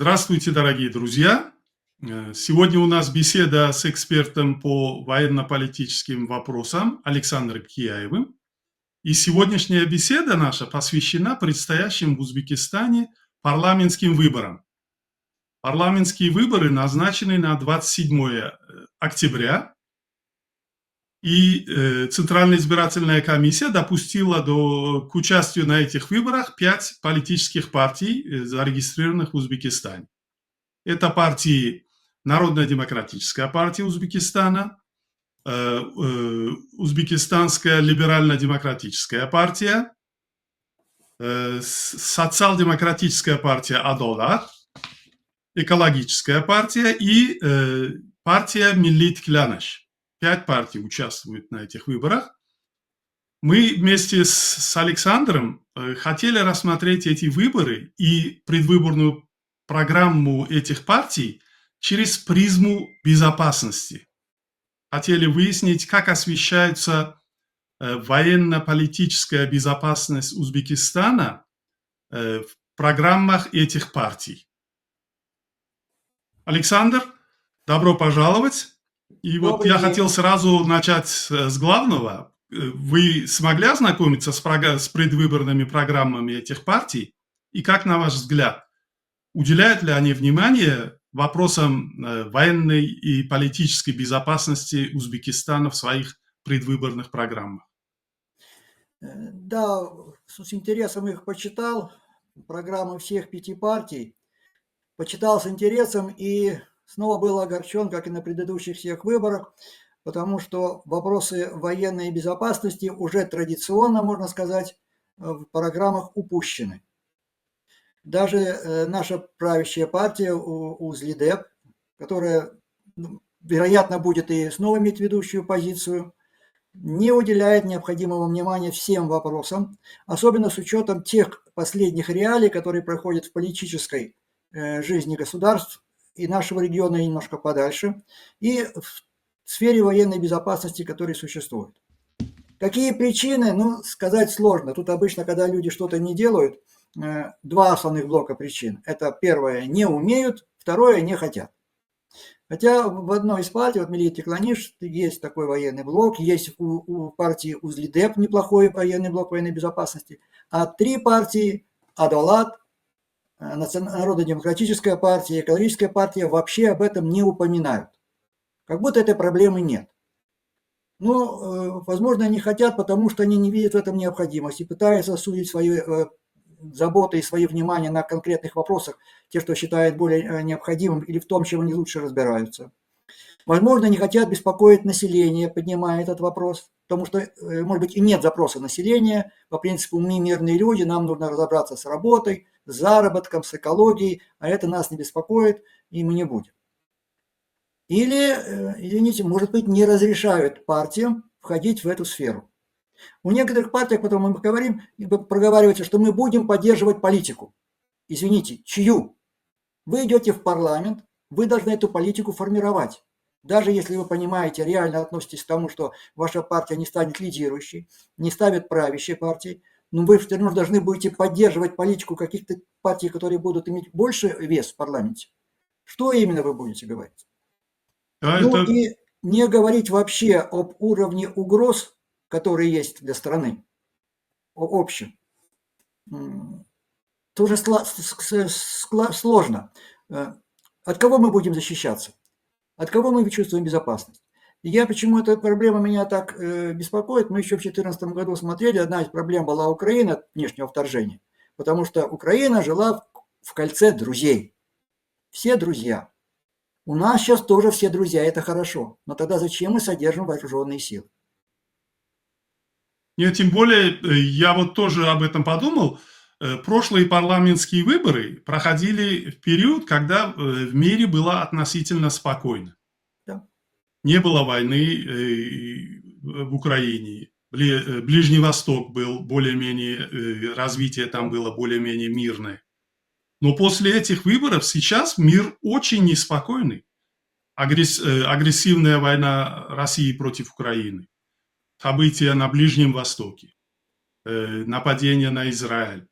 Здравствуйте, дорогие друзья! Сегодня у нас беседа с экспертом по военно-политическим вопросам Александром Кияевым. И сегодняшняя беседа наша посвящена предстоящим в Узбекистане парламентским выборам. Парламентские выборы назначены на 27 октября, и Центральная избирательная комиссия допустила к участию на этих выборах 5 политических партий, зарегистрированных в Узбекистане. Это партии Народная демократическая партия Узбекистана, Узбекистанская либерально-демократическая партия, социал-демократическая партия Адолат, экологическая партия и партия Милли Тиклянаш. 5 партий участвуют на этих выборах. Мы вместе с Александром хотели рассмотреть эти выборы и предвыборную программу этих партий через призму безопасности. Хотели выяснить, как освещается военно-политическая безопасность Узбекистана в программах этих партий. Александр, добро пожаловать. И вот я хотел сразу начать с главного. Вы смогли ознакомиться с предвыборными программами этих партий? И как, на ваш взгляд, уделяют ли они внимание вопросам военной и политической безопасности Узбекистана в своих предвыборных программах? Да, с интересом их почитал, программы всех 5 партий. Почитал с интересом и снова был огорчен, как и на предыдущих всех выборах, потому что вопросы военной безопасности уже традиционно, можно сказать, в программах упущены. Даже наша правящая партия УЗЛИДЭП, которая, вероятно, будет и снова иметь ведущую позицию, не уделяет необходимого внимания всем вопросам, особенно с учетом тех последних реалий, которые проходят в политической жизни государств и нашего региона немножко подальше, и в сфере военной безопасности, которые существуют. Какие причины, сказать сложно. Тут обычно, когда люди что-то не делают, 2 основных блока причин. Это первое, не умеют, второе, не хотят. Хотя в одной из партий, вот Милли Тиклянаш, есть такой военный блок, есть у партии УЗЛИДЭП неплохой военный блок военной безопасности, а 3 партии, Адолат, Народно-демократическая партия, экологическая партия, вообще об этом не упоминают. Как будто этой проблемы нет. Возможно, они хотят, потому что они не видят в этом необходимости, пытаются сузить свои заботы и свои внимания на конкретных вопросах, те, что считают более необходимым, или в том, чем они лучше разбираются. Возможно, не хотят беспокоить население, поднимая этот вопрос, потому что, может быть, и нет запроса населения. По принципу, мы мирные люди, нам нужно разобраться с работой, с заработком, с экологией, а это нас не беспокоит, и мы не будем. Или, извините, может быть, не разрешают партиям входить в эту сферу. У некоторых партий, потом мы говорим, проговаривается, что мы будем поддерживать политику. Извините, чью? Вы идете в парламент, вы должны эту политику формировать. Даже если вы понимаете, реально относитесь к тому, что ваша партия не станет лидирующей, не станет правящей партией, но вы все равно должны будете поддерживать политику каких-то партий, которые будут иметь больше вес в парламенте. Что именно вы будете говорить? И не говорить вообще об уровне угроз, которые есть для страны, о общем. Тоже сложно. От кого мы будем защищаться? От кого мы чувствуем безопасность? И почему эта проблема меня так беспокоит? Мы еще в 2014 году смотрели, одна из проблем была Украина, внешнего вторжения, потому что Украина жила в кольце друзей. Все друзья. У нас сейчас тоже все друзья, это хорошо. Но тогда зачем мы содержим вооруженные силы? Нет, тем более, я вот тоже об этом подумал. Прошлые парламентские выборы проходили в период, когда в мире было относительно спокойно. Да. Не было войны в Украине. Ближний Восток был более-менее, развитие там было более-менее мирное. Но после этих выборов сейчас мир очень неспокойный. Агрессивная война России против Украины, события на Ближнем Востоке, нападение на Израиль,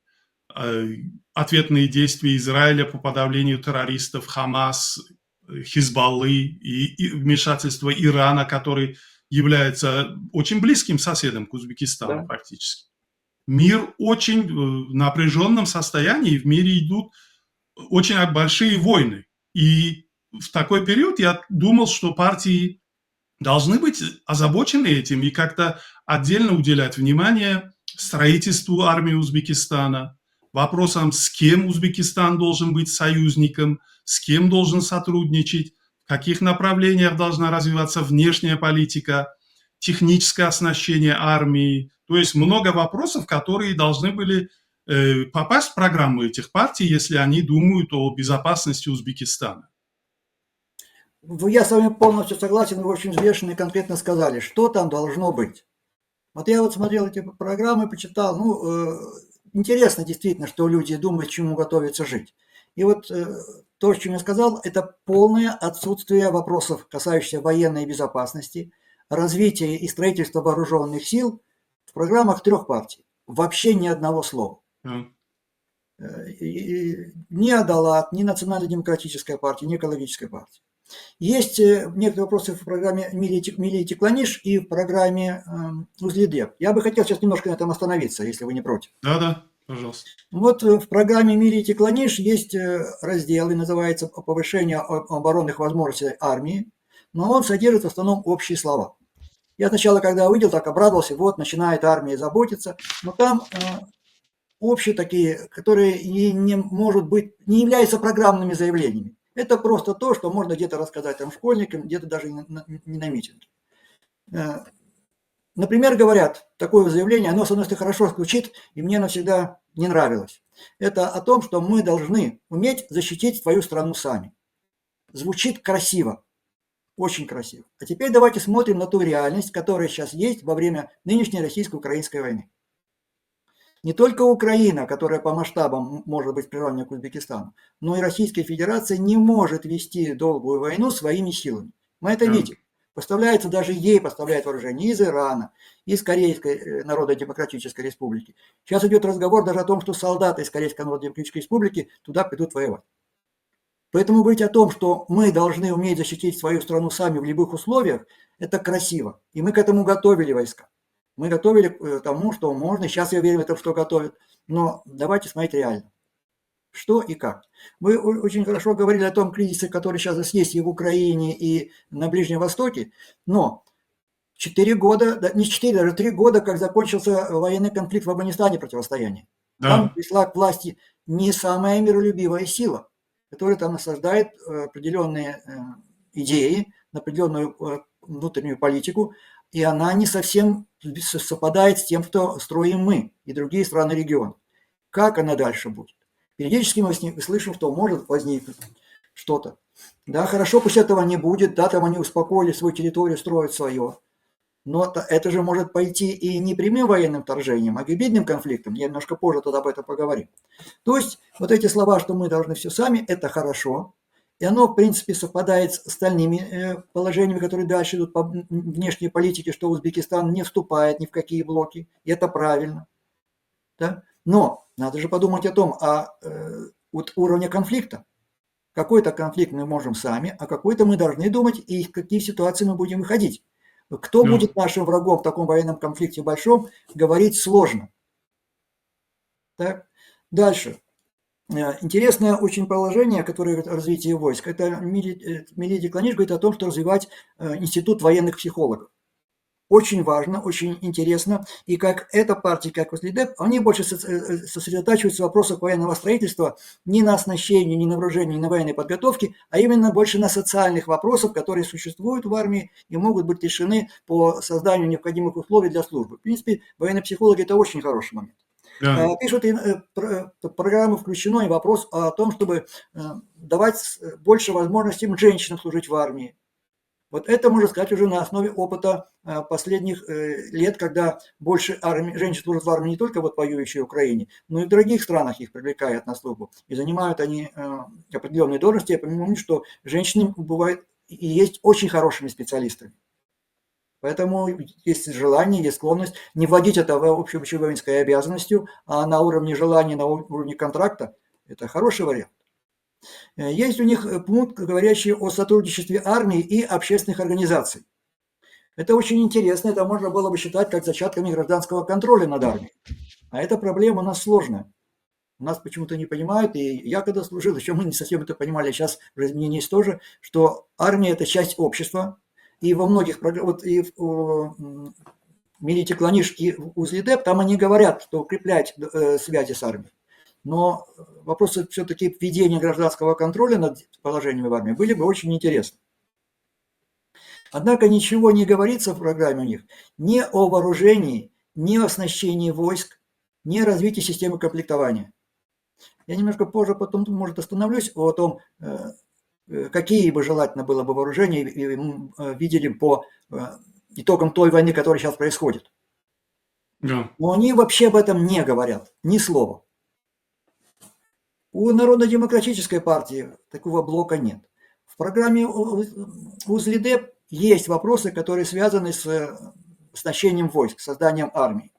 ответные действия Израиля по подавлению террористов Хамас, Хизбаллы и вмешательство Ирана, который является очень близким соседом к Узбекистану Да. фактически. Мир очень в напряженном состоянии, в мире идут очень большие войны. И в такой период я думал, что партии должны быть озабочены этим и как-то отдельно уделять внимание строительству армии Узбекистана, вопросам, с кем Узбекистан должен быть союзником, с кем должен сотрудничать, в каких направлениях должна развиваться внешняя политика, техническое оснащение армии. То есть много вопросов, которые должны были попасть в программу этих партий, если они думают о безопасности Узбекистана. Я с вами полностью согласен, вы очень взвешенно и конкретно сказали, что там должно быть. Вот я вот смотрел эти программы, почитал, интересно действительно, что люди думают, к чему готовятся жить. И вот то, о чем я сказал, это полное отсутствие вопросов, касающихся военной безопасности, развития и строительства вооруженных сил в программах 3 партий. Вообще ни одного слова. Ни Адалат, ни Национально-демократическая партия, ни экологическая партия. Есть некоторые вопросы в программе Милии Текланиш и в программе Узлидеп. Я бы хотел сейчас немножко на этом остановиться, если вы не против. Да, пожалуйста. Вот в программе Милии Текланиш есть раздел, и называется «Повышение оборонных возможностей армии», но он содержит в основном общие слова. Я сначала, когда увидел, так обрадовался, вот, начинает армия заботиться, но там общие такие, которые не являются программными заявлениями. Это просто то, что можно где-то рассказать там школьникам, где-то даже не на митинге. Например, говорят, такое заявление, оно, с одной стороны, хорошо звучит, и мне оно всегда не нравилось. Это о том, что мы должны уметь защитить свою страну сами. Звучит красиво, очень красиво. А теперь давайте смотрим на ту реальность, которая сейчас есть во время нынешней российско-украинской войны. Не только Украина, которая по масштабам может быть приравнена к Узбекистану, но и Российская Федерация не может вести долгую войну своими силами. Мы это видим. Поставляется даже ей, поставляет вооружение из Ирана, из Корейской Народно-Демократической Республики. Сейчас идет разговор даже о том, что солдаты из Корейской Народно-Демократической Республики туда придут воевать. Поэтому говорить о том, что мы должны уметь защитить свою страну сами в любых условиях, это красиво. И мы к этому готовили войска. Мы готовили к тому, что можно, сейчас я уверен в том, что готовят, но давайте смотреть реально. Что и как. Вы очень хорошо говорили о том кризисе, который сейчас есть и в Украине, и на Ближнем Востоке, но 4 года, не 4, даже 3 года, как закончился военный конфликт в Афганистане, противостояние. Там пришла к власти не самая миролюбивая сила, которая там насаждает определенные идеи, определенную внутреннюю политику, и она не совсем совпадает с тем, что строим мы и другие страны региона. Как она дальше будет? Периодически мы слышим, что может возникнуть что-то. Да, хорошо, пусть этого не будет, да, там они успокоили свою территорию, строят свое. Но это же может пойти и не прямым военным вторжением, а гибридным конфликтом. Я немножко позже тогда об этом поговорим. То есть вот эти слова, что мы должны все сами, это хорошо. И оно, в принципе, совпадает с остальными положениями, которые дальше идут по внешней политике, что Узбекистан не вступает ни в какие блоки. И это правильно. Да? Но надо же подумать о том, от уровня конфликта. Какой-то конфликт мы можем сами, а какой-то мы должны думать, и в какие ситуации мы будем выходить. Кто будет нашим врагом в таком военном конфликте большом, говорить сложно. Так? Дальше. Интересное очень положение, которое развитие войск. Это Милия Текланиш говорит о том, что развивать институт военных психологов. Очень важно, очень интересно. И как эта партия, как Узлидеп, они больше сосредотачиваются в вопросах военного строительства не на оснащении, не на вооружении, не на военной подготовке, а именно больше на социальных вопросах, которые существуют в армии и могут быть решены по созданию необходимых условий для службы. В принципе, военные психологи – это очень хороший момент. Да. Пишут, в программу включено и вопрос о том, чтобы давать больше возможностей женщинам служить в армии. Вот это можно сказать уже на основе опыта последних лет, когда больше женщин служат в армии не только вот в воюющей Украине, но и в других странах их привлекают на службу. И занимают они определенные должности. Я помню, что женщины бывают и есть очень хорошими специалистами. Поэтому есть желание, есть склонность не вводить это общевоинской обязанностью, а на уровне желания, на уровне контракта. Это хороший вариант. Есть у них пункт, говорящий о сотрудничестве армии и общественных организаций. Это очень интересно, это можно было бы считать как зачатками гражданского контроля над армией. А эта проблема у нас сложная. У нас почему-то не понимают, и я когда служил, еще мы не совсем это понимали, а сейчас мнение есть тоже, что армия – это часть общества, и во многих, вот и в Милите Кланиш и в УЗЛИДЭП, там они говорят, что укреплять связи с армией. Но вопросы все-таки введения гражданского контроля над положением в армии были бы очень интересны. Однако ничего не говорится в программе у них ни о вооружении, ни о оснащении войск, ни о развитии системы комплектования. Я немножко позже потом, может, остановлюсь о том, какие бы желательно было бы вооружения видели по итогам той войны, которая сейчас происходит. Да. Но они вообще об этом не говорят, ни слова. У Народно-демократической партии такого блока нет. В программе УЗЛИДЭП есть вопросы, которые связаны с оснащением войск, созданием армии.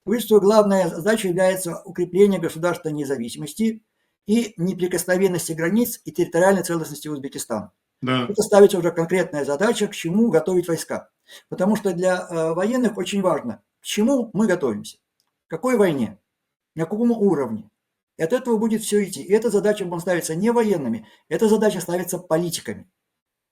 Говорит, что главная задача является укрепление государственной независимости и неприкосновенности границ и территориальной целостности Узбекистана. Да. Это ставится уже конкретная задача, к чему готовить войска. Потому что для военных очень важно, к чему мы готовимся, к какой войне, на каком уровне. И от этого будет все идти. И эта задача будет ставиться не военными, эта задача ставится политиками.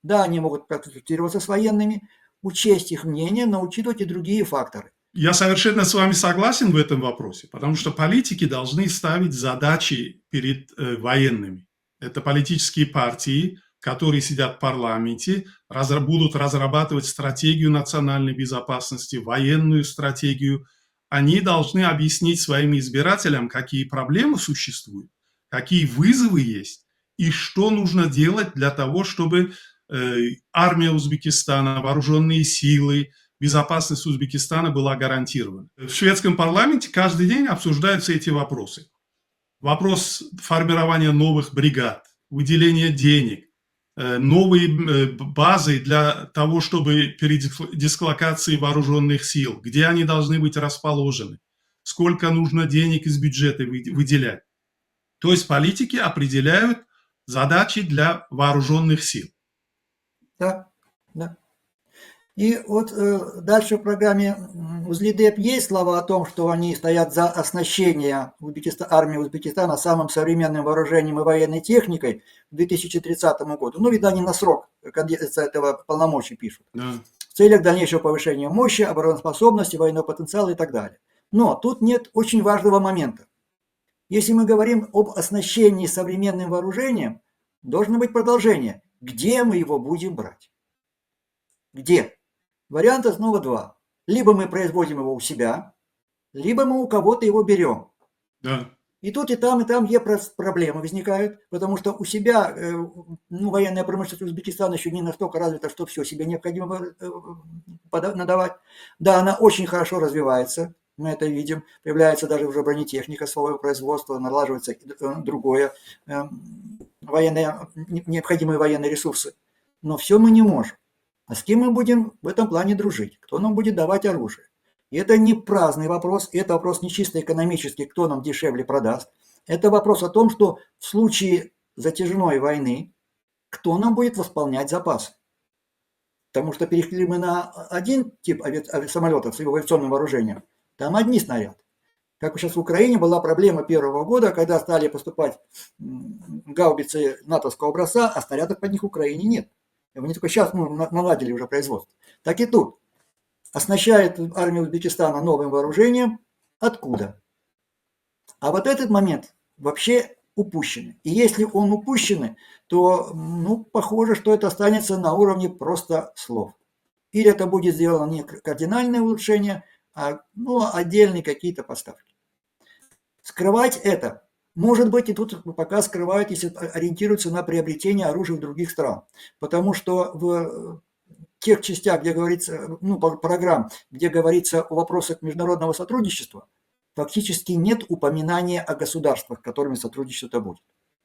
Да, они могут консультироваться с военными, учесть их мнение, но учитывать и другие факторы. Я совершенно с вами согласен в этом вопросе, потому что политики должны ставить задачи перед военными. Это политические партии, которые сидят в парламенте, будут разрабатывать стратегию национальной безопасности, военную стратегию. Они должны объяснить своим избирателям, какие проблемы существуют, какие вызовы есть и что нужно делать для того, чтобы армия Узбекистана, вооруженные силы, безопасность Узбекистана была гарантирована. В шведском парламенте каждый день обсуждаются эти вопросы. Вопрос формирования новых бригад, выделения денег, новые базы для того, чтобы передислокации вооруженных сил, где они должны быть расположены, сколько нужно денег из бюджета выделять. То есть политики определяют задачи для вооруженных сил. Да, да. И вот дальше в программе УЗЛИДЭП есть слова о том, что они стоят за оснащение армии Узбекистана самым современным вооружением и военной техникой к 2030 году. Ну, видно, они на срок этого полномочий пишут. Да. В целях дальнейшего повышения мощи, обороноспособности, военного потенциала и так далее. Но тут нет очень важного момента. Если мы говорим об оснащении современным вооружением, должно быть продолжение. Где мы его будем брать? Где? Варианта снова два. Либо мы производим его у себя, либо мы у кого-то его берем. Да. И тут, и там проблемы возникают, потому что у себя военная промышленность Узбекистана еще не настолько развита, что все себе необходимо надавать. Да, она очень хорошо развивается, мы это видим. Появляется даже уже бронетехника своего производства, налаживается другое, необходимые военные ресурсы. Но все мы не можем. А с кем мы будем в этом плане дружить? Кто нам будет давать оружие? И это не праздный вопрос, это вопрос не чисто экономический, кто нам дешевле продаст. Это вопрос о том, что в случае затяжной войны, кто нам будет восполнять запасы. Потому что перешли мы на один тип самолетов с его авиационным вооружением, там одни снаряды. Как сейчас в Украине была проблема первого года, когда стали поступать гаубицы натовского образца, а снарядов под них в Украине нет. Они только сейчас наладили уже производство. Так и тут. Оснащает армию Узбекистана новым вооружением. Откуда? А вот этот момент вообще упущен. И если он упущен, то похоже, что это останется на уровне просто слов. Или это будет сделано не кардинальное улучшение, а отдельные какие-то поставки. Скрывать это. Может быть, и тут пока скрывают, если ориентируются на приобретение оружия в других стран. Потому что в тех частях, где говорится, программ, где говорится о вопросах международного сотрудничества, фактически нет упоминания о государствах, которыми сотрудничество будет.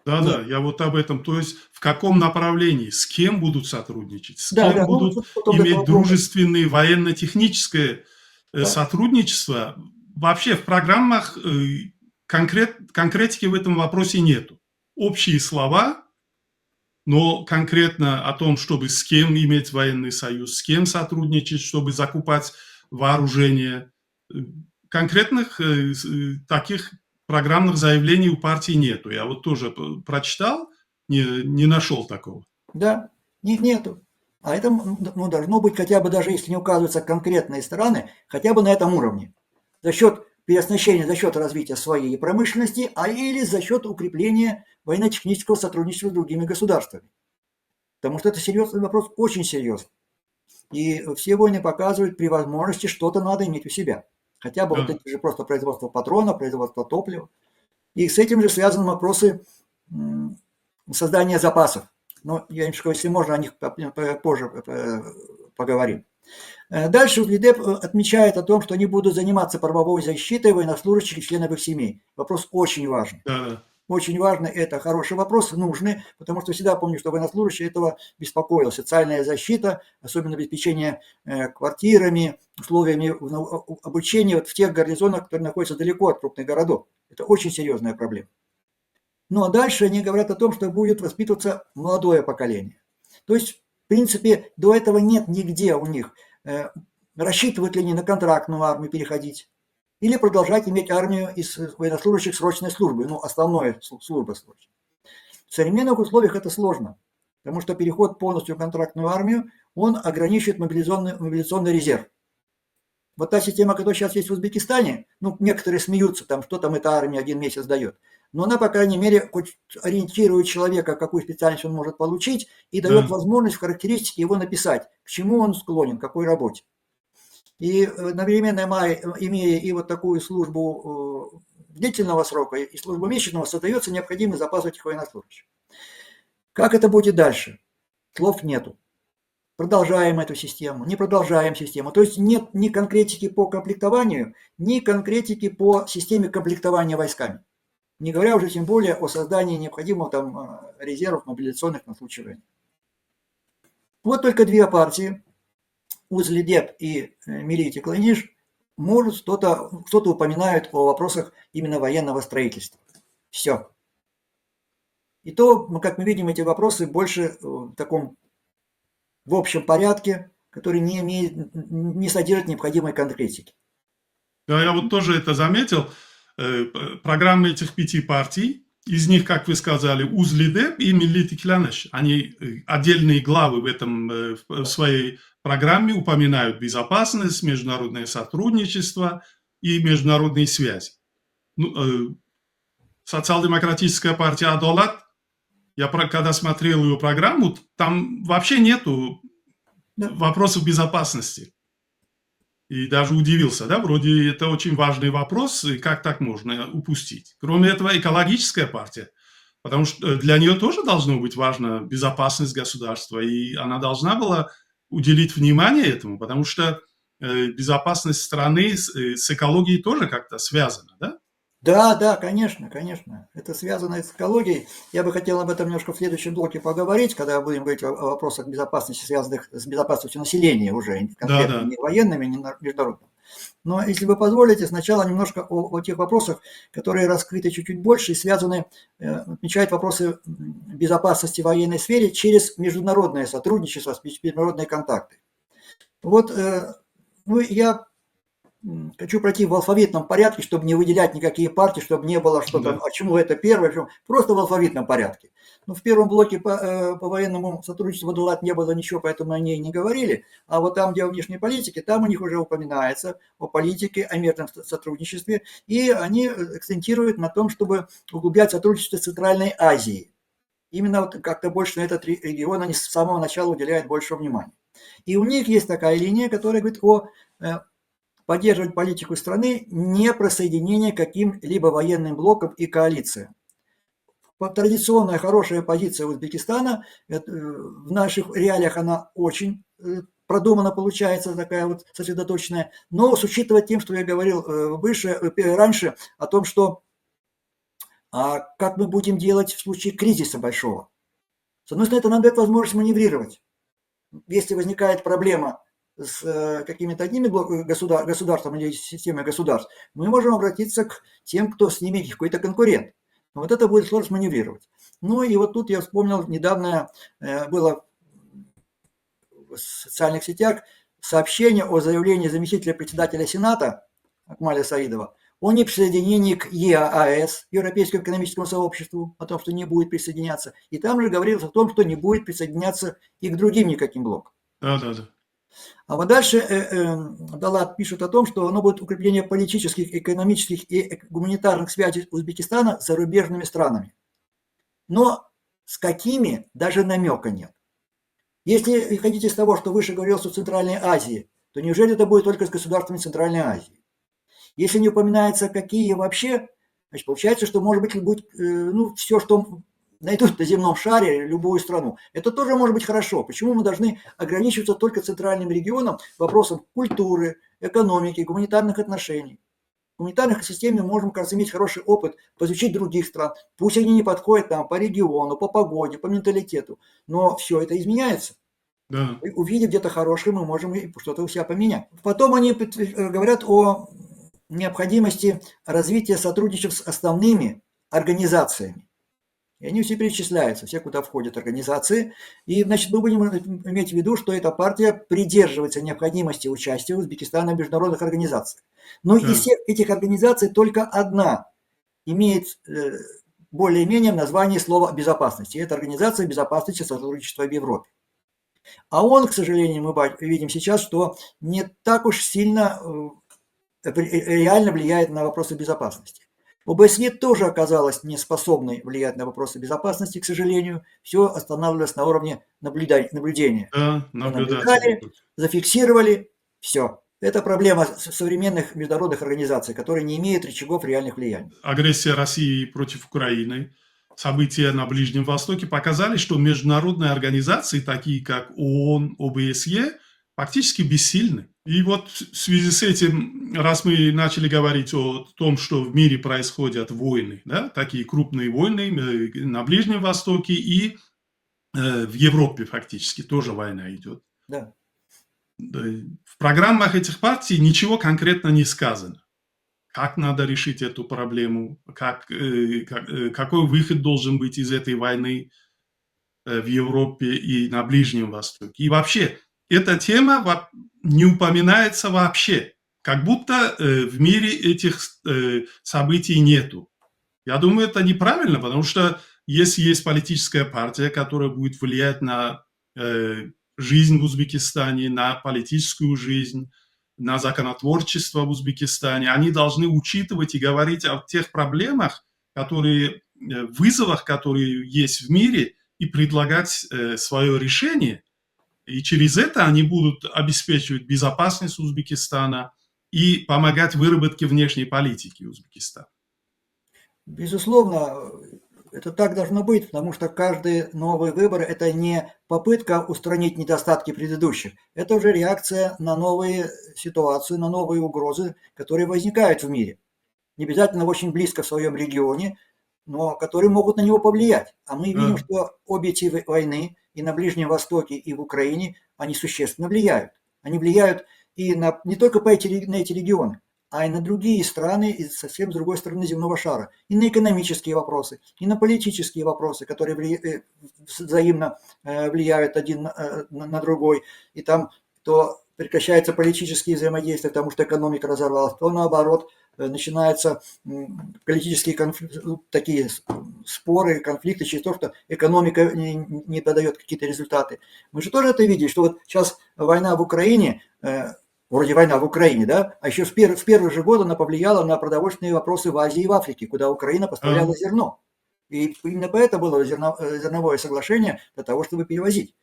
Да-да, Нет. я вот об этом. То есть в каком направлении, с кем будут сотрудничать, с Да, кем да, ну, будут потом до этого иметь вопроса. дружественные военно-техническое Да, сотрудничество. Вообще в программах конкретики в этом вопросе нету. Общие слова, но конкретно о том, чтобы с кем иметь военный союз, с кем сотрудничать, чтобы закупать вооружение, э, конкретных таких программных заявлений у партии нету. Я вот тоже прочитал, не нашел такого. да, их нету. А это ну, должно быть хотя бы, даже если не указываются конкретные страны, хотя бы на этом уровне. За счет переоснащения, за счет развития своей промышленности, а или за счет укрепления военно-технического сотрудничества с другими государствами. Потому что это серьезный вопрос, очень серьезный. И все войны показывают, при возможности что-то надо иметь у себя. Хотя бы вот Да, эти же просто производство патронов, производство топлива. И с этим же связаны вопросы создания запасов. Но я немножко, если можно, о них позже поговорим. Дальше УЗЛИДЭП отмечает о том, что они будут заниматься правовой защитой военнослужащих и членов их семей. Вопрос очень важный. да, Очень важно, это хороший вопрос, нужный, потому что всегда помню, что военнослужащий этого беспокоил. Социальная защита, особенно обеспечение квартирами, условиями обучения вот в тех гарнизонах, которые находятся далеко от крупных городов. Это очень серьезная проблема. Ну а дальше они говорят о том, что будет воспитываться молодое поколение. То есть, в принципе, до этого нет нигде у них, рассчитывают ли они на контрактную армию переходить, или продолжать иметь армию из военнослужащих срочной службы, ну, основной службы срочной. В современных условиях это сложно, потому что переход полностью в контрактную армию, он ограничивает мобилизационный резерв. Вот та система, которая сейчас есть в Узбекистане, ну, некоторые смеются, там, что там эта армия 1 месяц дает, но она, по крайней мере, хоть ориентирует человека, какую специальность он может получить, и дает да, возможность в характеристике его написать, к чему он склонен, к какой работе. И одновременно имея и вот такую службу длительного срока, и службу месячного, создается необходимый запас этих военнослужащих. Как это будет дальше? Слов нету. Продолжаем эту систему, не продолжаем систему. То есть нет ни конкретики по комплектованию, ни конкретики по системе комплектования войсками. Не говоря уже тем более о создании необходимых там резервов мобилизационных на случай войны. Вот только две партии, УЗЛИДЕП и Милити Клайниш, может что-то упоминают о вопросах именно военного строительства. Все. И то, как мы видим, эти вопросы больше в таком в общем порядке, который не содержит необходимой конкретики. да, я вот тоже это заметил. Программы этих 5 партий, из них, как вы сказали, УЗЛИДЭП и Миллити Кляныш, они отдельные главы в своей программе упоминают безопасность, международное сотрудничество и международные связи. Ну, Социал-демократическая партия Адолат, когда смотрел ее программу, там вообще нету Да, вопросов безопасности. И даже удивился, да, вроде это очень важный вопрос, и как так можно упустить. Кроме этого, экологическая партия, потому что для нее тоже должно быть важна безопасность государства, и она должна была уделить внимание этому, потому что безопасность страны с экологией тоже как-то связана, да? да, да, конечно, конечно. Это связано с экологией. Я бы хотел об этом немножко в следующем блоке поговорить, когда будем говорить о вопросах безопасности, связанных с безопасностью населения уже, Да, конкретно да. не военными, не международными. Но если вы позволите, сначала немножко о тех вопросах, которые раскрыты чуть-чуть больше и связаны, отмечают вопросы безопасности в военной сфере через международное сотрудничество, международные контакты. Вот ну, я хочу пройти в алфавитном порядке, чтобы не выделять никакие партии, чтобы не было что-то, Да. а чему это первое, просто в алфавитном порядке. Но в первом блоке по военному сотрудничеству ДОЛАТ не было ничего, поэтому о ней не говорили. А вот там, где о внешней политике, там у них уже упоминается о политике, о мирном сотрудничестве. И они акцентируют на том, чтобы углублять сотрудничество с Центральной Азией. Именно вот как-то больше на этот регион они с самого начала уделяют больше внимания. И у них есть такая линия, которая говорит о поддерживать политику страны не присоединение к каким-либо военным блокам и коалициям. Традиционная хорошая позиция Узбекистана, в наших реалиях она очень продумана получается, такая вот сосредоточенная, но с учитывая тем, что я говорил раньше, о том, что А как мы будем делать в случае кризиса большого? С одной стороны, это нам дает возможность маневрировать. Если возникает проблема с какими-то одними государствами или системой государств, мы можем обратиться к тем, кто с ними какой-то конкурент. Вот это будет сложно маневрировать. Ну и вот тут я вспомнил, недавно было в социальных сетях сообщение о заявлении заместителя председателя Сената Акмаля Саидова о неприсоединении к ЕАЭС, Европейскому экономическому сообществу, о том, что не будет присоединяться. И там же говорилось о том, что не будет присоединяться и к другим никаким блокам. Да. А вот дальше Далат пишет о том, что оно будет укрепление политических, экономических и гуманитарных связей Узбекистана с зарубежными странами. Но с какими даже намека нет. Если исходить из того, что выше говорилось о Центральной Азии, то неужели это будет только с государствами Центральной Азии? Если не упоминается, какие вообще, значит, получается, что может быть будет, все, что найдут на земном шаре, любую страну. Это тоже может быть хорошо. Почему мы должны ограничиваться только центральным регионом, вопросом культуры, экономики, гуманитарных отношений? В гуманитарных системах мы можем, кажется, иметь хороший опыт, изучить других стран. Пусть они не подходят там по региону, по погоде, по менталитету, но все это изменяется. Да. Увидев где-то хорошее, мы можем что-то у себя поменять. Потом они говорят о необходимости развития сотрудничества с основными организациями. И они все перечисляются, все, куда входят организации. И, значит, мы будем иметь в виду, что эта партия придерживается необходимости участия Узбекистана в международных организациях. Но из всех этих организаций только одна имеет более-менее название слова «безопасности». Это Организация безопасности и сотрудничества в Европе. А он, к сожалению, мы видим сейчас, что не так уж сильно реально влияет на вопросы безопасности. ОБСЕ тоже оказалась неспособной влиять на вопросы безопасности, к сожалению. Все останавливалось на уровне наблюдения. Да, наблюдали, зафиксировали, все. Это проблема современных международных организаций, которые не имеют рычагов реальных влияний. Агрессия России против Украины, события на Ближнем Востоке показали, что международные организации, такие как ООН, ОБСЕ, фактически бессильны. И вот в связи с этим, раз мы начали говорить о том, что в мире происходят войны, да, такие крупные войны на Ближнем Востоке и в Европе фактически тоже война идет. Да. В программах этих партий ничего конкретно не сказано. Как надо решить эту проблему, какой выход должен быть из этой войны в Европе и на Ближнем Востоке. И вообще, эта тема не упоминается вообще, как будто в мире этих событий нету. Я думаю, это неправильно, потому что если есть политическая партия, которая будет влиять на жизнь в Узбекистане, на политическую жизнь, на законотворчество в Узбекистане, они должны учитывать и говорить о тех проблемах, вызовах, которые есть в мире, и предлагать свое решение. И через это они будут обеспечивать безопасность Узбекистана и помогать в выработке внешней политики Узбекистана. Безусловно, это так должно быть, потому что каждый новый выбор – это не попытка устранить недостатки предыдущих, это уже реакция на новые ситуации, на новые угрозы, которые возникают в мире. Не обязательно очень близко в своем регионе, но которые могут на него повлиять. А мы видим, что обе эти войны и на Ближнем Востоке, и в Украине, они существенно влияют. Они влияют и не только на эти регионы, а и на другие страны, и совсем с другой стороны земного шара. И на экономические вопросы, и на политические вопросы, которые взаимно влияют один на другой. И там то прекращаются политические взаимодействия, потому что экономика разорвалась, то наоборот начинаются политические такие споры, конфликты через то, что экономика не дает какие-то результаты. Мы же тоже это видим, что вот сейчас война в Украине, вроде война в Украине, да, а еще в первые же годы она повлияла на продовольственные вопросы в Азии и в Африке, куда Украина поставляла зерно. И именно поэтому было зерновое соглашение для того, чтобы перевозить.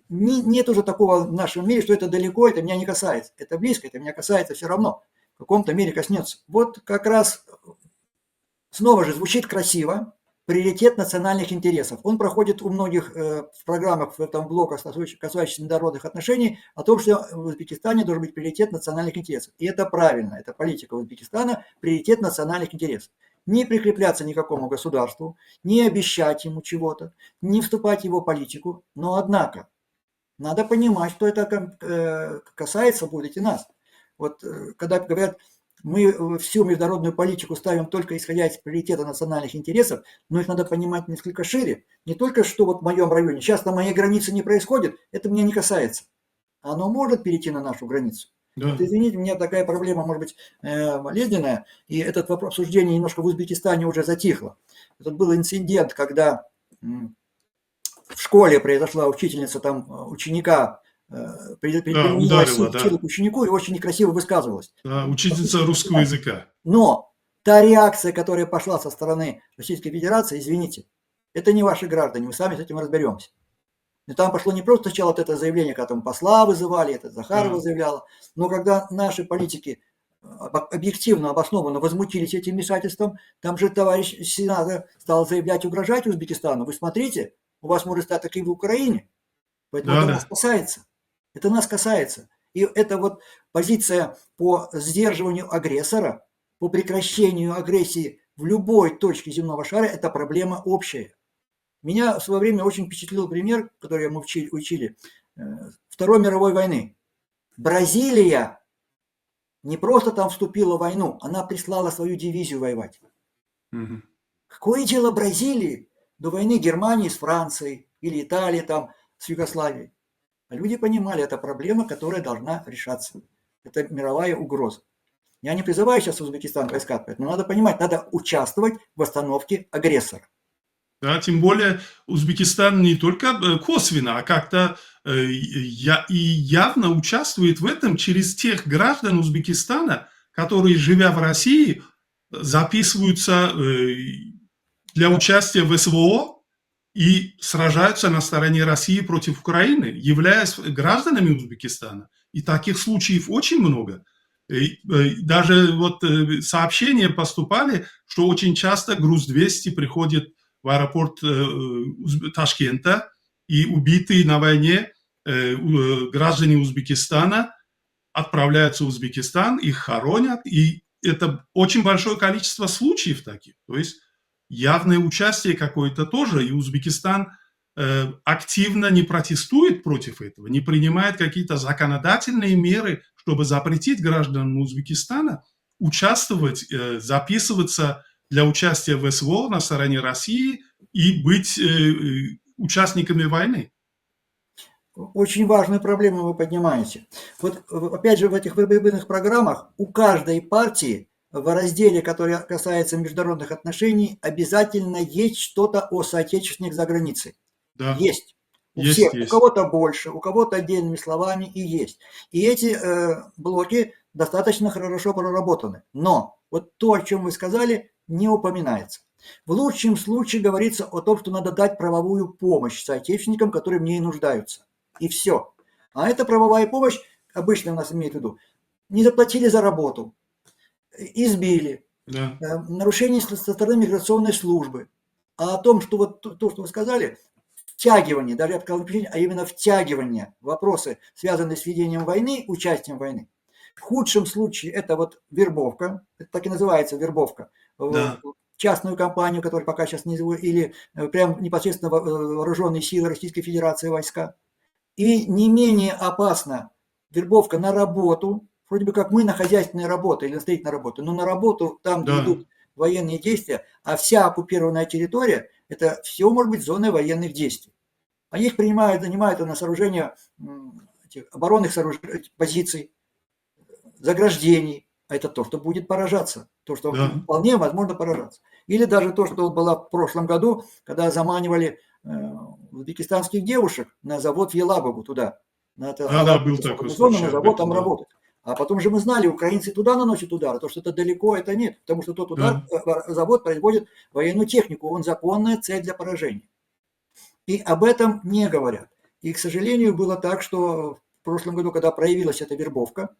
Нет уже такого в нашем мире, что это далеко, это меня не касается. Это близко, это меня касается все равно. В каком-то мере коснется. Вот как раз снова же звучит красиво. Приоритет национальных интересов. Он проходит у многих в программах, в этом блоках, касающихся международных отношений, о том, что в Узбекистане должен быть приоритет национальных интересов. И это правильно, это политика Узбекистана, приоритет национальных интересов. не прикрепляться ни к какому государству, не обещать ему чего-то, не вступать в его политику. Но, однако, надо понимать, что это касается будет и нас. Вот когда говорят, мы всю международную политику ставим только исходя из приоритета национальных интересов, но их надо понимать несколько шире. Не только что вот в моем районе, сейчас на моей границе не происходит, это меня не касается. Оно может перейти на нашу границу. Да. Вот извините, у меня такая проблема, может быть, болезненная, и этот вопрос обсуждения немножко в Узбекистане уже затихло. Тут был инцидент, когда в школе произошла учительница, там ученика применила ударила, силу к ученику и очень некрасиво высказывалась. Да, учительница русского языка. Но та реакция, которая пошла со стороны Российской Федерации, извините, это не ваши граждане, мы сами с этим разберемся. И там пошло не просто сначала вот это заявление, когда там посла вызывали, это Захарова заявляла, но когда наши политики объективно, обоснованно возмутились этим вмешательством, там же товарищ сенатор стал заявлять, угрожать Узбекистану. Вы смотрите, у вас может стать так и в Украине. Поэтому это нас касается. Это нас касается. И это вот позиция по сдерживанию агрессора, по прекращению агрессии в любой точке земного шара, это проблема общая. Меня в свое время очень впечатлил пример, который мы учили, Второй мировой войны. Бразилия не просто там вступила в войну, она прислала свою дивизию воевать. Угу. Какое дело Бразилии до войны Германии с Францией или Италии там с Югославией? А люди понимали, это проблема, которая должна решаться. Это мировая угроза. Я не призываю сейчас Узбекистан войска отправить, но надо понимать, надо участвовать в остановке агрессора. Да, тем более Узбекистан не только косвенно, а как-то и явно участвует в этом через тех граждан Узбекистана, которые, живя в России, записываются для участия в СВО и сражаются на стороне России против Украины, являясь гражданами Узбекистана. И таких случаев очень много. И даже вот сообщения поступали, что очень часто Груз-200 приходит в аэропорт Ташкента, и убитые на войне граждане Узбекистана отправляются в Узбекистан, их хоронят, и это очень большое количество случаев таких. То есть явное участие какое-то тоже, и Узбекистан активно не протестует против этого, не принимает какие-то законодательные меры, чтобы запретить гражданам Узбекистана участвовать, записываться для участия в СВО на стороне России и быть участниками войны. Очень важную проблему вы поднимаете. Вот опять же в этих выборных программах у каждой партии в разделе, который касается международных отношений, обязательно есть что-то о соотечественниках за границей. Да. Есть. У всех. У кого-то больше, у кого-то отдельными словами и есть. И эти блоки достаточно хорошо проработаны. Но вот то, о чем вы сказали, не упоминается. В лучшем случае говорится о том, что надо дать правовую помощь соотечественникам, которые в ней нуждаются. И все. А эта правовая помощь, обычно у нас имеет в виду, не заплатили за работу, избили, нарушение со стороны миграционной службы. А о том, что вот то, что вы сказали, втягивание, даже я бы сказал, а именно втягивание в вопросы, связанные с ведением войны, участием в войне. В худшем случае это вот вербовка, это так и называется вербовка, в частную компанию, которая пока сейчас не зовут, или прям непосредственно вооруженные силы Российской Федерации войска. И не менее опасна вербовка на работу, вроде бы как мы на хозяйственные работы или на строительные работы, но на работу там, где идут военные действия, а вся оккупированная территория, это все может быть зоной военных действий. Они их занимают на сооружение оборонных позиций, заграждений. А это то, что будет поражаться. То, что вполне возможно поражаться. Или даже то, что было в прошлом году, когда заманивали узбекистанских девушек на завод в Елабугу туда. На был такой случай. На завод там работать. А потом же мы знали, украинцы туда наносят удары, то, что это далеко, это нет. Потому что тот удар, завод производит военную технику, он законная цель для поражения. И об этом не говорят. И, к сожалению, было так, что в прошлом году, когда проявилась эта вербовка,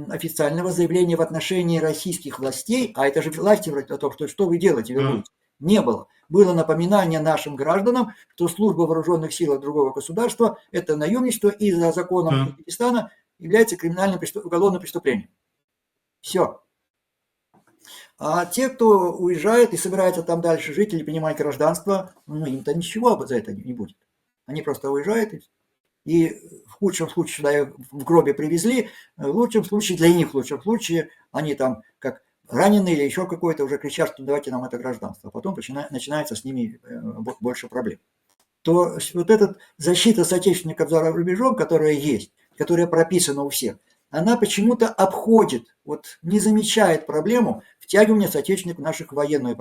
официального заявления в отношении российских властей, а это же власти о том, что вы делаете, вербуете, не было. Было напоминание нашим гражданам, что служба в вооруженных силах другого государства – это наемничество и за законом Узбекистана является криминальным уголовным преступлением. Все. А те, кто уезжает и собирается там дальше жить или принимать гражданство, ну, им-то ничего за это не будет. Они просто уезжают, и в худшем случае сюда их в гробе привезли, в лучшем случае, для них в лучшем случае, они там как раненые или еще какой-то уже кричат, что давайте нам это гражданство. А потом начинается с ними больше проблем. То вот эта защита соотечественников за рубежом, которая есть, которая прописана у всех, она почему-то обходит, вот не замечает проблему втягивания соотечественников в наших военные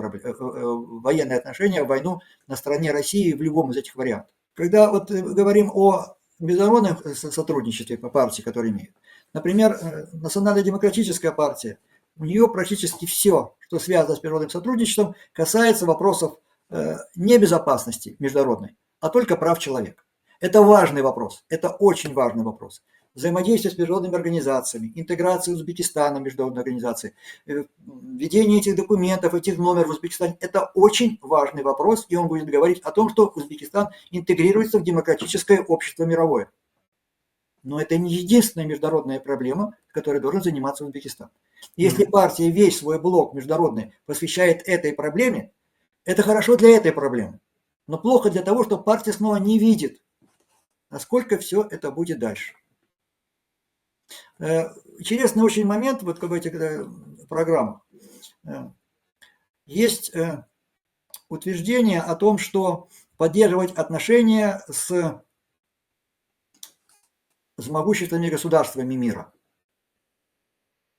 отношения, в войну на стороне России в любом из этих вариантов. Когда вот говорим о международном сотрудничестве по партии, которые имеют, например, Национально-демократическая партия, у нее практически все, что связано с международным сотрудничеством, касается вопросов не безопасности международной, а только прав человека. Это важный вопрос, это очень важный вопрос. Взаимодействие с международными организациями, интеграция Узбекистана в международные организации, введение этих документов, этих номеров в Узбекистане – это очень важный вопрос, и он будет говорить о том, что Узбекистан интегрируется в демократическое общество мировое. Но это не единственная международная проблема, которой должен заниматься Узбекистан. Если партия весь свой блок международный посвящает этой проблеме, это хорошо для этой проблемы, но плохо для того, что партия снова не видит, насколько все это будет дальше. Интересный очень момент вот в этих программах. Есть утверждение о том, что поддерживать отношения с могущественными государствами мира.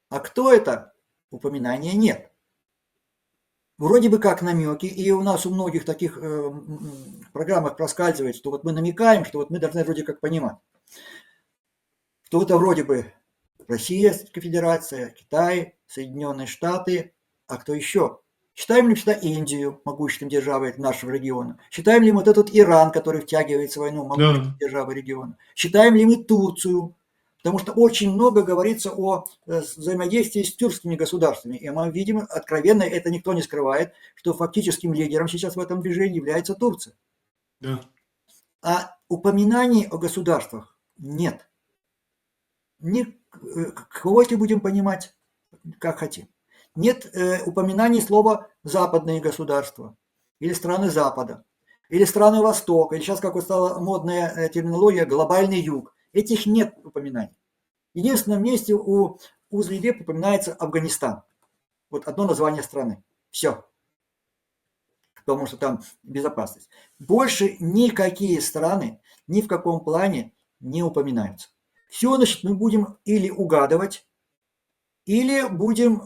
А кто это? Упоминания нет. Вроде бы как намеки, и у нас у многих таких программах проскальзывает, что вот мы намекаем, что вот мы должны вроде как понимать, что это вроде бы Российская Федерация, Китай, Соединенные Штаты, а кто еще? Считаем ли мы сюда Индию, могущественной державой нашего региона? Считаем ли мы вот этот Иран, который втягивается в войну, могущественной державой региона? Считаем ли мы Турцию? Потому что очень много говорится о взаимодействии с тюркскими государствами. И мы видим, откровенно это никто не скрывает, что фактическим лидером сейчас в этом движении является Турция. Да. А упоминаний о государствах нет. Кого-то будем понимать, как хотим. Нет упоминаний слова «западные государства» или «страны Запада», или «страны Востока», или сейчас, как вот стала модная терминология, «глобальный юг». Этих нет упоминаний. В единственном месте у Узлидеп упоминается Афганистан. Вот одно название страны. Все. Потому что там безопасность. Больше никакие страны ни в каком плане не упоминаются. Все, значит, мы будем или угадывать, или будем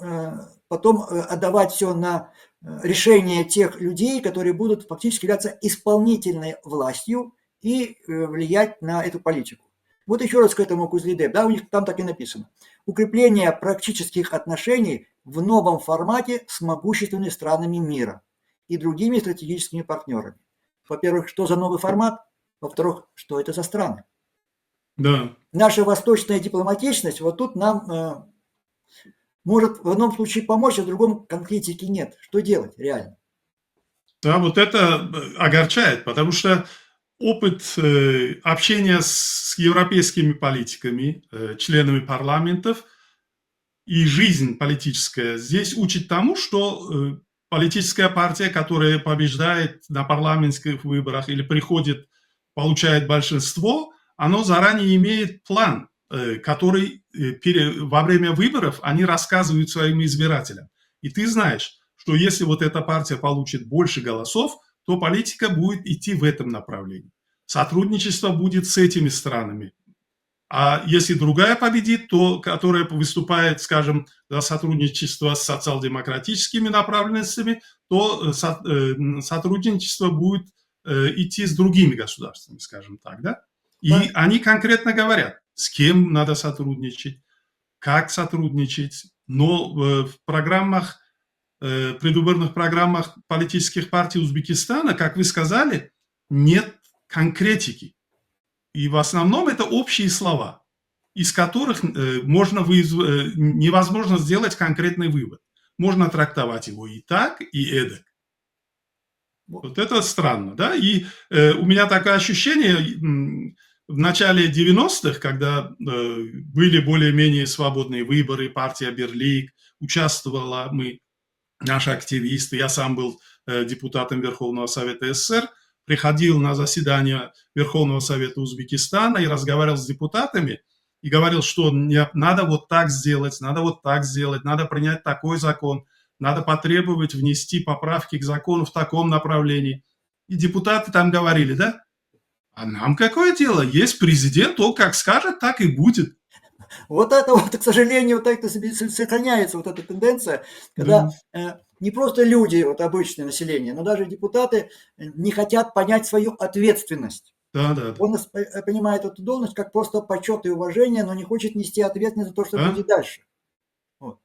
потом отдавать все на решение тех людей, которые будут фактически являться исполнительной властью и влиять на эту политику. Вот еще раз к этому Узлидеп, да, у них там так и написано. Укрепление практических отношений в новом формате с могущественными странами мира и другими стратегическими партнерами. Во-первых, что за новый формат? Во-вторых, что это за страны? Да. Наша восточная дипломатичность вот тут нам может в одном случае помочь, а в другом конкретики нет. Что делать реально? Да, вот это огорчает, потому что опыт общения с европейскими политиками, членами парламентов и жизнь политическая здесь учит тому, что политическая партия, которая побеждает на парламентских выборах или приходит, получает большинство, оно заранее имеет план, который во время выборов они рассказывают своим избирателям. И ты знаешь, что если вот эта партия получит больше голосов, то политика будет идти в этом направлении. Сотрудничество будет с этими странами. А если другая победит, то которая выступает, скажем, за сотрудничество с социал-демократическими направленностями, то сотрудничество будет идти с другими государствами, скажем так, да? И они конкретно говорят, с кем надо сотрудничать, как сотрудничать. Но в программах, предвыборных программах политических партий Узбекистана, как вы сказали, нет конкретики. И в основном это общие слова, из которых невозможно сделать конкретный вывод. Можно трактовать его и так, и эдак. Вот это странно, да? И у меня такое ощущение, в начале 90-х, когда были более-менее свободные выборы, партия Берлик, участвовала мы, наши активисты, я сам был депутатом Верховного Совета СССР, приходил на заседание Верховного Совета Узбекистана и разговаривал с депутатами, и говорил, что надо вот так сделать, надо вот так сделать, надо принять такой закон, надо потребовать внести поправки к закону в таком направлении. И депутаты там говорили, да, а нам какое дело? Есть президент, он как скажет, так и будет. Вот это вот, к сожалению, вот это сохраняется вот эта тенденция, когда не просто люди, вот обычное население, но даже депутаты не хотят понять свою ответственность. Да. Он понимает эту должность как просто почет и уважение, но не хочет нести ответственность за то, что будет дальше. Вот.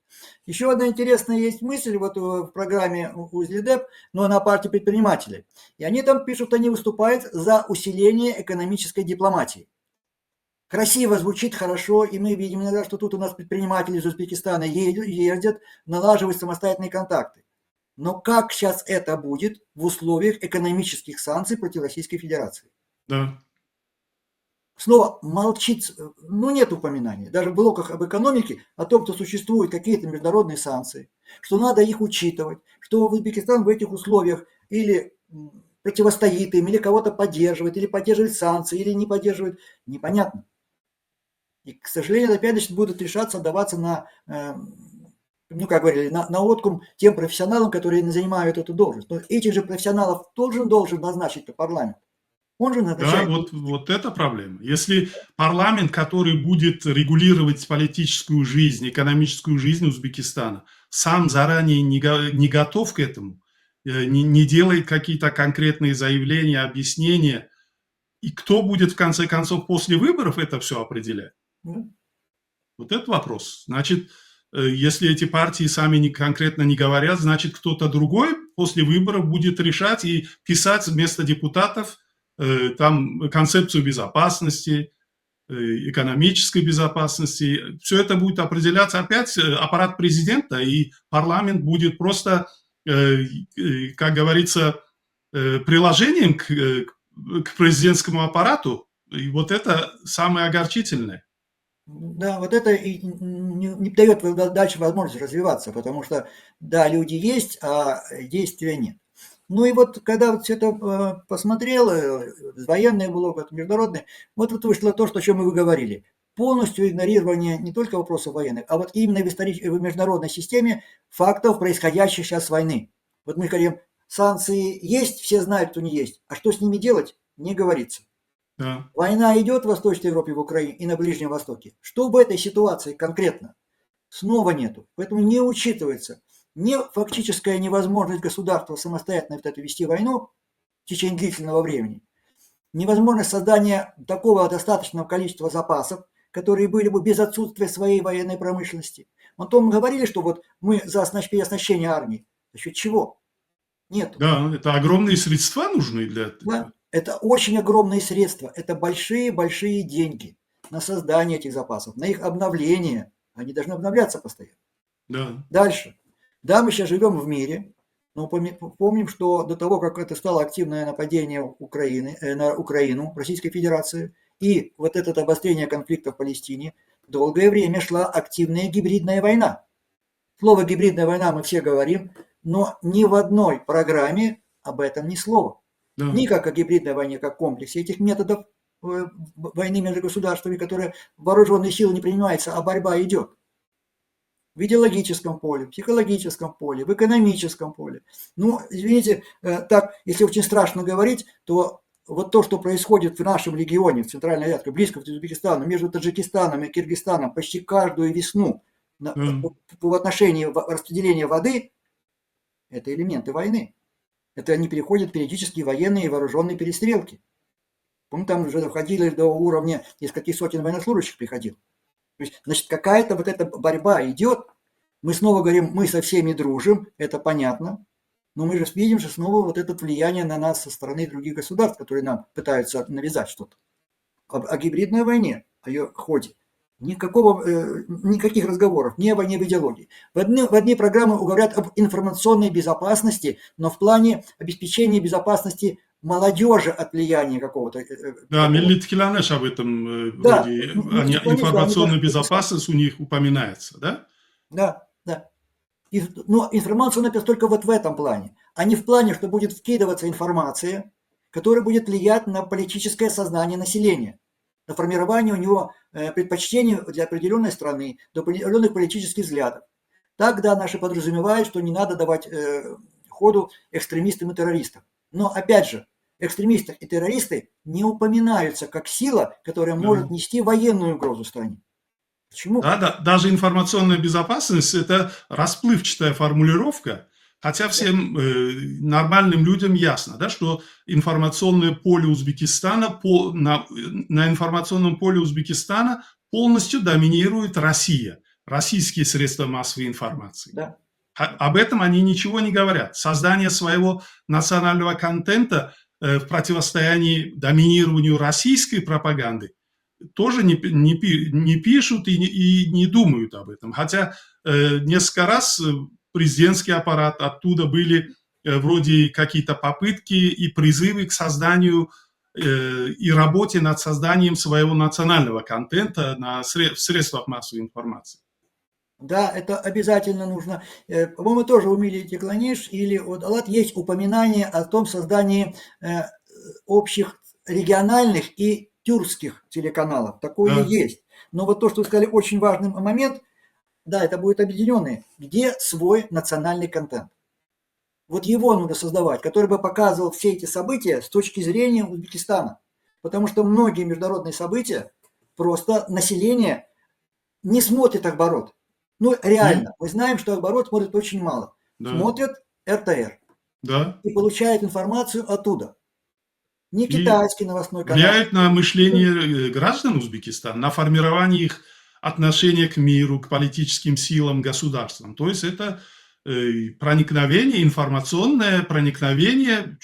Еще одна интересная есть мысль вот в программе УЗЛИДЭП, но на партии предпринимателей. И они там пишут, они выступают за усиление экономической дипломатии. Красиво звучит, хорошо, и мы видим иногда, что тут у нас предприниматели из Узбекистана ездят, налаживают самостоятельные контакты. Но как сейчас это будет в условиях экономических санкций против Российской Федерации? Да. Снова молчит, нет упоминания, даже в блоках об экономике, о том, что существуют какие-то международные санкции, что надо их учитывать, что Узбекистан в этих условиях или противостоит им, или кого-то поддерживает, или поддерживает санкции, или не поддерживает, непонятно. И, к сожалению, опять будут решаться даваться на, как говорили, на откуп тем профессионалам, которые занимают эту должность. Но этих же профессионалов должен назначить парламент. Он же назначает. Да, вот это проблема. Если парламент, который будет регулировать политическую жизнь, экономическую жизнь Узбекистана, сам заранее не готов к этому, не делает какие-то конкретные заявления, объяснения, и кто будет в конце концов после выборов это все определять? Вот это вопрос. Значит, если эти партии сами конкретно не говорят, значит, кто-то другой после выборов будет решать и писать вместо депутатов там концепцию безопасности, экономической безопасности. Все это будет определяться опять аппарат президента, и парламент будет просто, как говорится, приложением к президентскому аппарату. И вот это самое огорчительное. Да, вот это и не дает дальше возможность развиваться, потому что, да, люди есть, а действия нет. Ну и вот когда вот все это посмотрел, военный блок, международный, вот вышло то, о чем мы говорили. Полностью игнорирование не только вопросов военных, а вот именно в международной системе фактов происходящих сейчас войны. Вот мы говорим, санкции есть, все знают, что не есть, а что с ними делать, не говорится. Да. Война идет в Восточной Европе, в Украине и на Ближнем Востоке. Что в этой ситуации конкретно? Снова нету. Поэтому не учитывается ни фактическая невозможность государства самостоятельно вот это вести войну в течение длительного времени, невозможность создания такого достаточного количества запасов, которые были бы без отсутствия своей военной промышленности. Потом мы говорили, что вот мы за переоснащение армии. За счет чего? Нет. Да, это огромные средства нужны для этого. Да, это очень огромные средства, это большие-большие деньги на создание этих запасов, на их обновление. Они должны обновляться постоянно. Да. Дальше. Да, мы сейчас живем в мире, но помним, что до того, как это стало активное нападение на Украину, Российской Федерации, и вот это обострение конфликта в Палестине, долгое время шла активная гибридная война. Слово «гибридная война» мы все говорим, но ни в одной программе об этом ни слова. Да. Ни как о гибридной войне, как комплексе этих методов войны между государствами, которые вооруженные силы не принимаются, а борьба идет. В идеологическом поле, в психологическом поле, в экономическом поле. Ну, извините, так, если очень страшно говорить, то вот то, что происходит в нашем регионе, в Центральной Азии, близко к Узбекистану, между Таджикистаном и Киргизстаном почти каждую весну в отношении распределения воды, это элементы войны. Это они переходят периодически военные и вооруженные перестрелки. Помню, там уже доходили до уровня нескольких сотен военнослужащих приходил. То есть, значит, какая-то вот эта борьба идет. Мы снова говорим, мы со всеми дружим, это понятно. Но мы же видим, что снова вот это влияние на нас со стороны других государств, которые нам пытаются навязать что-то. О гибридной войне, о ее ходе. Никаких разговоров, ни о войне в идеологии. В одни программы говорят об информационной безопасности, но в плане обеспечения безопасности молодежи от влияния какого-то. Да, Миллит Киланеш об этом, да, информационная безопасность у них упоминается, да? Да. Но информацию написать только вот в этом плане, а не в плане, что будет вкидываться информация, которая будет влиять на политическое сознание населения, на формирование у него предпочтений для определенной страны, до определенных политических взглядов. Тогда наши подразумевают, что не надо давать ходу экстремистам и террористам. Но опять же, экстремисты и террористы не упоминаются как сила, которая может нести военную угрозу стране. Почему? Да, даже информационная безопасность – это расплывчатая формулировка, хотя всем нормальным людям ясно, да, что информационное поле Узбекистана, на информационном поле Узбекистана полностью доминирует Россия, российские средства массовой информации. Да. Об этом они ничего не говорят. Создание своего национального контента в противостоянии доминированию российской пропаганды тоже не пишут и не думают об этом. Хотя несколько раз президентский аппарат, оттуда были вроде какие-то попытки и призывы к созданию и работе над созданием своего национального контента в средствах массовой информации. Да, это обязательно нужно. По-моему, тоже у Милии Текланиш или от Алат есть упоминание о том создании общих региональных и тюркских телеканалов. Такое Да. есть. Но вот то, что вы сказали, очень важный момент, да, это будет объединенный, где свой национальный контент. Вот его нужно создавать, который бы показывал все эти события с точки зрения Узбекистана. Потому что многие международные события просто население не смотрит Акбарот. Ну, реально, мы знаем, что Акбарот смотрит очень мало. Да. Смотрит РТР. Да. И получает информацию оттуда. Не китайский новостной канал. Влияет на мышление граждан Узбекистана, на формирование их отношения к миру, к политическим силам, государствам. То есть это проникновение, информационное проникновение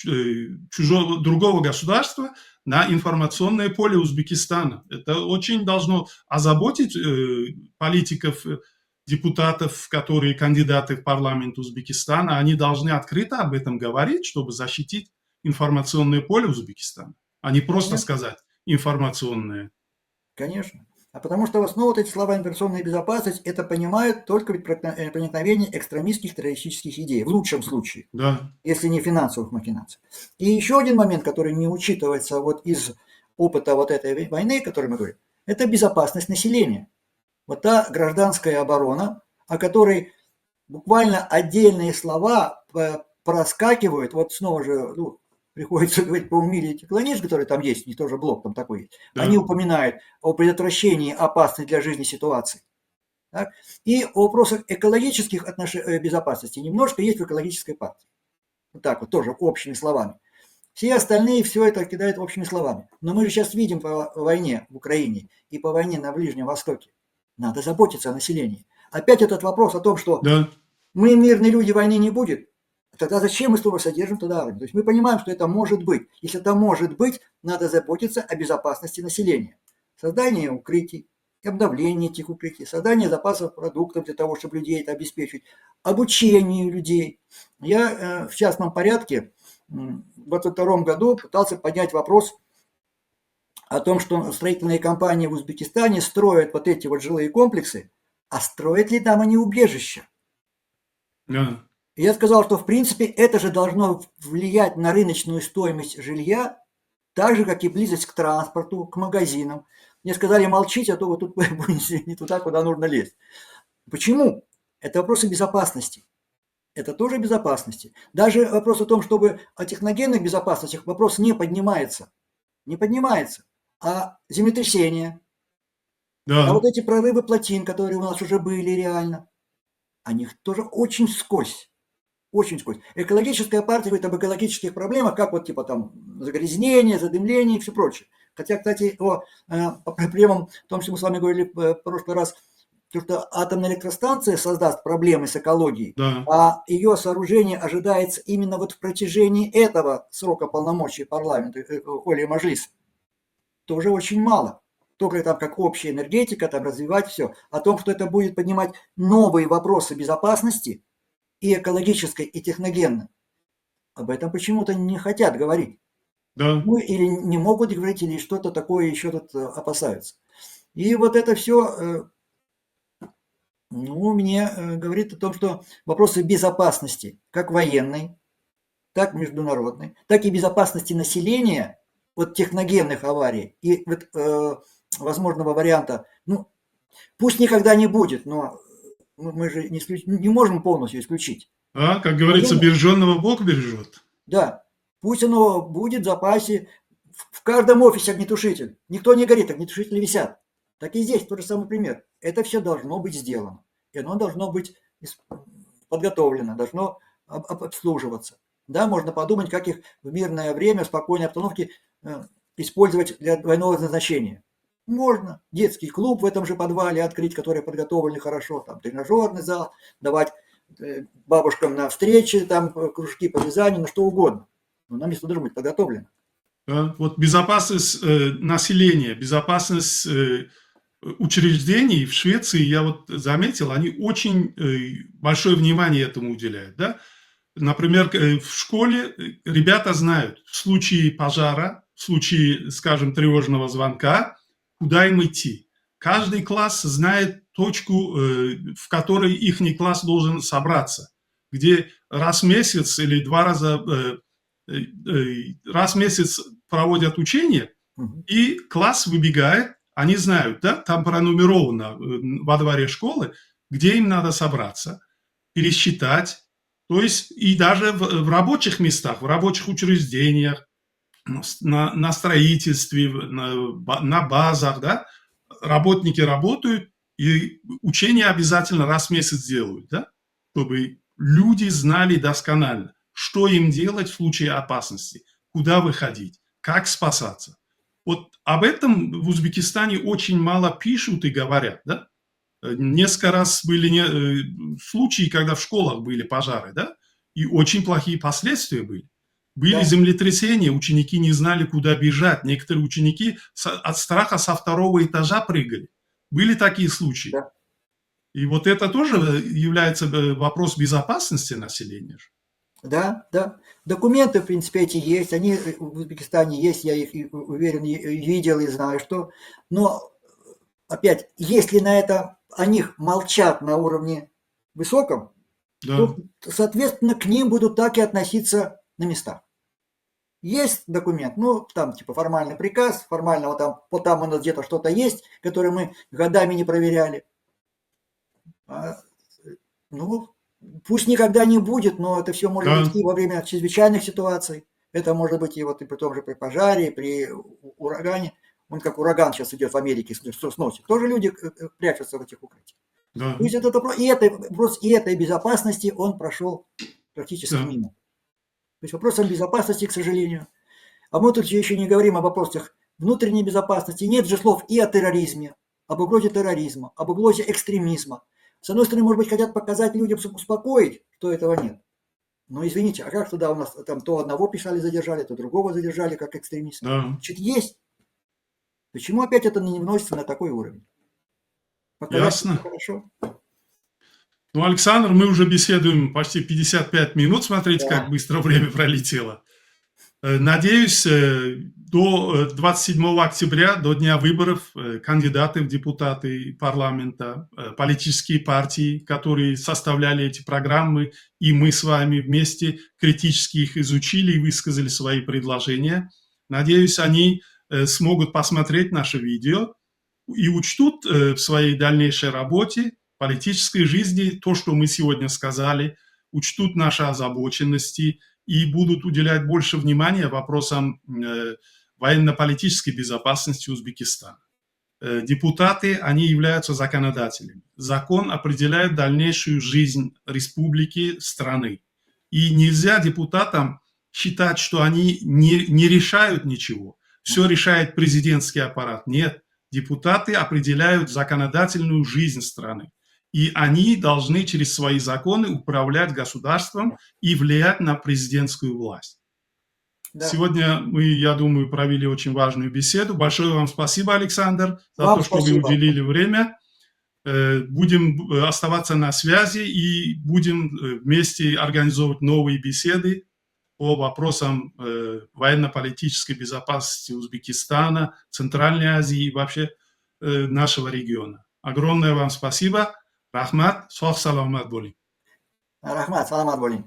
другого государства на информационное поле Узбекистана. Это очень должно озаботить политиков, депутатов, которые кандидаты в парламент Узбекистана. Они должны открыто об этом говорить, чтобы защитить информационное поле Узбекистана, а не просто сказать информационное. Конечно. А потому что в основу вот эти слова информационная безопасность, это понимают только проникновение экстремистских террористических идей, в лучшем случае, Да. если не финансовых махинаций. И еще один момент, который не учитывается вот из опыта вот этой войны, о которой мы говорим, это безопасность населения. Вот та гражданская оборона, о которой буквально отдельные слова проскакивают, вот снова же, приходится говорить по Милии Текланиш, который там есть, у них тоже блок там такой есть. Да. Они упоминают о предотвращении опасной для жизни ситуации. Так? И о вопросах экологических безопасности немножко есть в экологической партии. Вот так вот, тоже общими словами. Все остальные все это кидают общими словами. Но мы же сейчас видим по войне в Украине и по войне на Ближнем Востоке. Надо заботиться о населении. Опять этот вопрос о том, что мы мирные люди, войны не будет. Тогда зачем мы снова содержим туда армию? То есть мы понимаем, что это может быть. Если это может быть, надо заботиться о безопасности населения. Создание укрытий, обновление этих укрытий, создание запасов продуктов для того, чтобы людей это обеспечить, обучение людей. Я в частном порядке в 2022 году пытался поднять вопрос о том, что строительные компании в Узбекистане строят вот эти вот жилые комплексы, а строят ли там они убежища? И я сказал, что в принципе это же должно влиять на рыночную стоимость жилья, так же, как и близость к транспорту, к магазинам. Мне сказали, молчите, а то вы тут будете не туда, куда нужно лезть. Почему? Это вопросы безопасности. Это тоже безопасности. Даже вопрос о том, чтобы о техногенных безопасностях вопрос не поднимается. Не поднимается. А землетрясения, а вот эти прорывы плотин, которые у нас уже были реально, они тоже очень вскользь. Очень скользко. Экологическая партия говорит об экологических проблемах, как вот типа там загрязнение, задымление и все прочее. Хотя, кстати, по проблемам, о том, что мы с вами говорили в прошлый раз, что атомная электростанция создаст проблемы с экологией, а ее сооружение ожидается именно вот в протяжении этого срока полномочий парламента, Оли Маджлиса. Тоже очень мало. Только там как общая энергетика, там развивать все. О том, что это будет поднимать новые вопросы безопасности, и экологической, и техногенной. Об этом почему-то не хотят говорить. Ну, или не могут говорить, или что-то такое еще тут опасаются. И вот это все Ну, мне говорит о том, что вопросы безопасности, как военной, так международной, так и безопасности населения от техногенных аварий и вот, возможного варианта, ну, пусть никогда не будет, но мы же не можем полностью исключить. А, как говорится, Военных, береженного Бог бережет. да, пусть оно будет в запасе. В каждом офисе огнетушитель. Никто не горит, огнетушители висят. Так и здесь тот же самый пример. Это все должно быть сделано. И оно должно быть подготовлено, должно обслуживаться. Да, можно подумать, как их в мирное время, в спокойной обстановке использовать для двойного назначения. Можно детский клуб в этом же подвале открыть, который подготовлен хорошо, там тренажерный зал, давать бабушкам на встречи, там кружки по вязанию, на что угодно. Но нам место должно быть подготовлено. Да? Вот безопасность населения, безопасность учреждений в Швеции, я вот заметил, они очень большое внимание этому уделяют. Да? Например, в школе ребята знают, в случае пожара, в случае, скажем, тревожного звонка, куда им идти. Каждый класс знает точку, в которой их класс должен собраться, где раз в месяц или раз в месяц проводят учения, и класс выбегает, они знают, да, там пронумеровано во дворе школы, где им надо собраться, пересчитать. То есть и даже в рабочих местах, в рабочих учреждениях, на строительстве, на базах, да, работники работают, и учения обязательно раз в месяц делают, да, чтобы люди знали досконально, что им делать в случае опасности, куда выходить, как спасаться. Вот об этом в Узбекистане очень мало пишут и говорят, да. Несколько раз были случаи, когда в школах были пожары, да, и очень плохие последствия были. Были Да, землетрясения, ученики не знали, куда бежать. Некоторые ученики от страха со второго этажа прыгали. Были такие случаи. да, И вот это тоже является вопрос безопасности населения. да, да. Документы, в принципе, эти есть, они в Узбекистане есть, я их, уверен, видел и знаю, что. Но, опять, если на это о них молчат на уровне высоком, Да, то, соответственно, к ним будут так и относиться на местах. Есть документ, ну, там, типа, формальный приказ, формального там, вот там у нас где-то что-то есть, которое мы годами не проверяли. А, ну, пусть никогда не будет, но это все может да, быть и во время чрезвычайных ситуаций. Это может быть и вот и при том же при пожаре, при урагане. Он как ураган сейчас идет в Америке, сносит. Тоже люди прячутся в этих укрытиях. да, То есть этот вопрос, вопрос и этой безопасности, он прошел практически да, мимо. То есть вопросом безопасности, к сожалению. А мы тут еще не говорим о вопросах внутренней безопасности. Нет же слов и о терроризме, об угрозе терроризма, об угрозе экстремизма. С одной стороны, может быть, хотят показать людям, чтобы успокоить, что этого нет. Но извините, а как тогда у нас там то одного писали задержали, то другого задержали как экстремиста? да. Значит, есть. Почему опять это не вносится на такой уровень? Показать, что Ясно. все хорошо? Ну, Александр, мы уже беседуем почти 55 минут. Смотрите, как Да, быстро время пролетело. Надеюсь, до 27 октября, до дня выборов, кандидаты в депутаты парламента, политические партии, которые составляли эти программы, и мы с вами вместе критически их изучили и высказали свои предложения. Надеюсь, они смогут посмотреть наше видео и учтут в своей дальнейшей работе, политической жизни то, что мы сегодня сказали, учтут наши озабоченности и будут уделять больше внимания вопросам военно-политической безопасности Узбекистана. Депутаты, они являются законодателями. Закон определяет дальнейшую жизнь республики, страны. И нельзя депутатам считать, что они не решают ничего. Все решает президентский аппарат. Нет, депутаты определяют законодательную жизнь страны. И они должны через свои законы управлять государством и влиять на президентскую власть. да. Сегодня мы, я думаю, провели очень важную беседу. Большое вам спасибо, Александр, за Вам то, что вы спасибо. уделили время. Будем оставаться на связи и будем вместе организовывать новые беседы по вопросам военно-политической безопасности Узбекистана, Центральной Азии и вообще нашего региона. Огромное вам спасибо. Rahmat, sog' salomat bo'ling. Rahmat, salomat bo'ling.